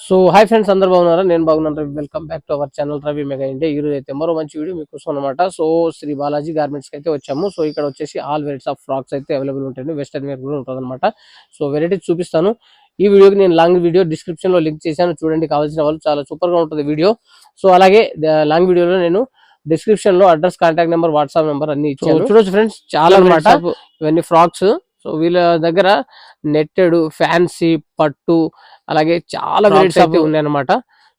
So hi friends, అందరు బాగున్నారా? నేను బాగున్నాను. Welcome back to our channel Ravi mega India. ఈ రోజు అయితే మరో మంచి వీడియో మీకోసం అనమాట. సో శ్రీ బాలాజీ గార్మెంట్స్ కి అయితే వచ్చాము. సో ఇక్కడ వచ్చేసి ఆల్ వెరైటీస్ ఆఫ్ ఫ్రాక్స్ అయితే అవైలబుల్ ఉంటాయి. వెస్టర్న్ వేర్ కూడా ఉంటుంది అనమాట. సో వెరైటీస్ చూపిస్తాను. ఈ వీడియోకి నేను లాంగ్ వీడియో డిస్క్రిప్షన్ లో లింక్ చేశాను, చూడండి. కావాల్సిన వాళ్ళు చాలా సూపర్ గా ఉంటుంది వీడియో. సో అలాగే లాంగ్ వీడియోలో నేను డిస్క్రిప్షన్ లో address, contact number, WhatsApp number అన్ని ఇచ్చాను. చూడొచ్చు ఫ్రెండ్స్, చాలా అనమాట ఇవన్నీ ఫ్రాక్స్. సో వీళ్ళ దగ్గర నెట్టెడ్, ఫ్యాన్సీ, పట్టు, అలాగే చాలా వెరైటీస్ అయితే ఉన్నాయన్నమాట.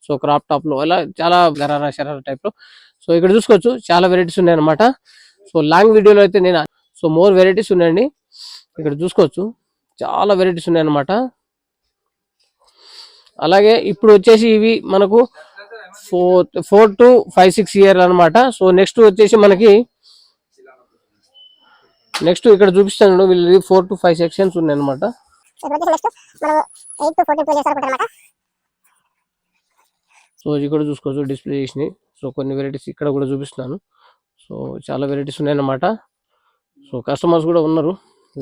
సో క్రాప్ టాప్ లో అలా చాలా గరారా షరారా టైప్ లో. సో ఇక్కడ చూసుకోవచ్చు, చాలా వెరైటీస్ ఉన్నాయన్నమాట. సో లాంగ్ వీడియోలో అయితే నేను మోర్ వెరైటీస్ ఉన్నాయండి. ఇక్కడ చూసుకోవచ్చు, చాలా వెరైటీస్ ఉన్నాయన్నమాట. అలాగే ఇప్పుడు వచ్చేసి ఇవి మనకు 4 to 5-6 ఇయర్ అనమాట. సో నెక్స్ట్ వచ్చేసి మనకి ఇక్కడ చూపిస్తాను, వీళ్ళది 4 to 5 సెక్షన్స్ ఉన్నాయి అనమాట. సో ఇక్కడ చూసుకోవచ్చు, డిస్ప్లే చేసినాయి. సో కొన్ని వెరైటీస్ ఇక్కడ కూడా చూపిస్తున్నాను. సో చాలా వెరైటీస్ ఉన్నాయన్నమాట. సో కస్టమర్స్ కూడా ఉన్నారు,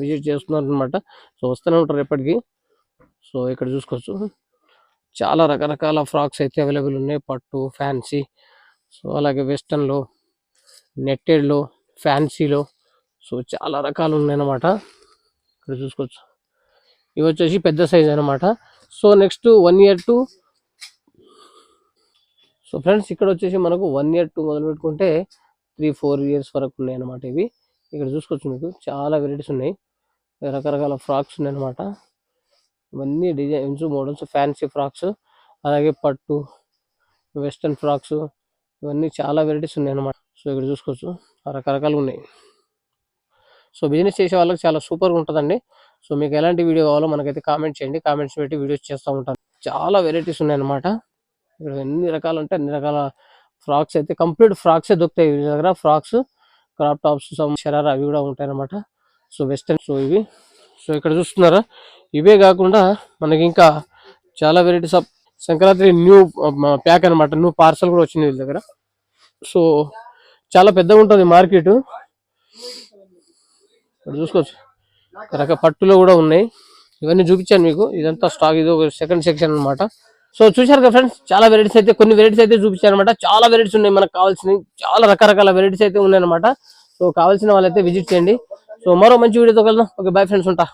విజిట్ చేస్తున్నారు అనమాట. సో వస్తూనే ఉంటారు ఎప్పటికీ. సో ఇక్కడ చూసుకోవచ్చు, చాలా రకరకాల ఫ్రాక్స్ అయితే అవైలబుల్ ఉన్నాయి. పట్టు, ఫ్యాన్సీ, సో అలాగే వెస్టర్న్లో, నెట్టెడ్లో, ఫ్యాన్సీలో, సో చాలా రకాలు ఉన్నాయన్నమాట. ఇక్కడ చూసుకోవచ్చు, ఇవి వచ్చేసి పెద్ద సైజ్ అనమాట. So next 1 year to, so friends ఇక్కడ వచ్చేసి మనకు 1 year to మొదలు పెట్టుకుంటే 3-4 years వరకు ఉన్నాయి అనమాట. ఇవి ఇక్కడ చూసుకోవచ్చు, మీకు చాలా వెరైటీస్ ఉన్నాయి, రకరకాల ఫ్రాక్స్ ఉన్నాయి అనమాట. ఇవన్నీ డిజైన్స్, మోడల్స్, ఫ్యాన్సీ ఫ్రాక్స్, అలాగే పట్టు, వెస్టర్న్ ఫ్రాక్స్, ఇవన్నీ చాలా వెరైటీస్ ఉన్నాయి అనమాట. సో ఇక్కడ చూసుకోవచ్చు, రకరకాలు ఉన్నాయి. సో బిజినెస్ చేసే వాళ్ళకి చాలా సూపర్గా ఉంటుందండి. సో మీకు ఎలాంటి వీడియో కావాలో మనకైతే కామెంట్ చేయండి, కామెంట్స్ పెట్టి వీడియోస్ చేస్తూ ఉంటాను. చాలా వెరైటీస్ ఉన్నాయి అనమాట. ఇక్కడ ఎన్ని రకాలు అంటే అన్ని రకాల ఫ్రాక్స్ అయితే, కంప్లీట్ ఫ్రాక్సే దొరుకుతాయి వీళ్ళ దగ్గర. ఫ్రాక్స్, క్రాప్ టాప్స్, షరారా అవి కూడా ఉంటాయి అనమాట. సో వెస్టర్న్, సో ఇవి. సో ఇక్కడ చూస్తున్నారా, ఇవే కాకుండా మనకి ఇంకా చాలా varieties of Sankranti new pack అనమాట. న్యూ పార్సల్ కూడా వచ్చింది వీళ్ళ దగ్గర. సో చాలా పెద్దగా ఉంటుంది మార్కెట్. ఇక్కడ చూసుకోవచ్చు, పట్టులో కూడా ఉన్నాయి. ఇవన్నీ చూపించాను మీకు. ఇదంతా స్టాక్, ఇది ఒక సెకండ్ సెక్షన్ అనమాట. సో చూశారు కదా ఫ్రెండ్స్, చాలా వెరైటీస్ అయితే, కొన్ని వెరైటీస్ అయితే చూపించాను అనమాట. చాలా వెరైటీస్ ఉన్నాయి, మనకు కావాల్సినవి చాలా రకరకాల వెరైటీస్ అయితే ఉన్నాయన్నమాట. సో కావాల్సిన వాళ్ళైతే విజిట్ చేయండి. సో మరో మంచి వీడియోతో కలుద్దాం. ఓకే, బై ఫ్రెండ్స్, ఉంటా.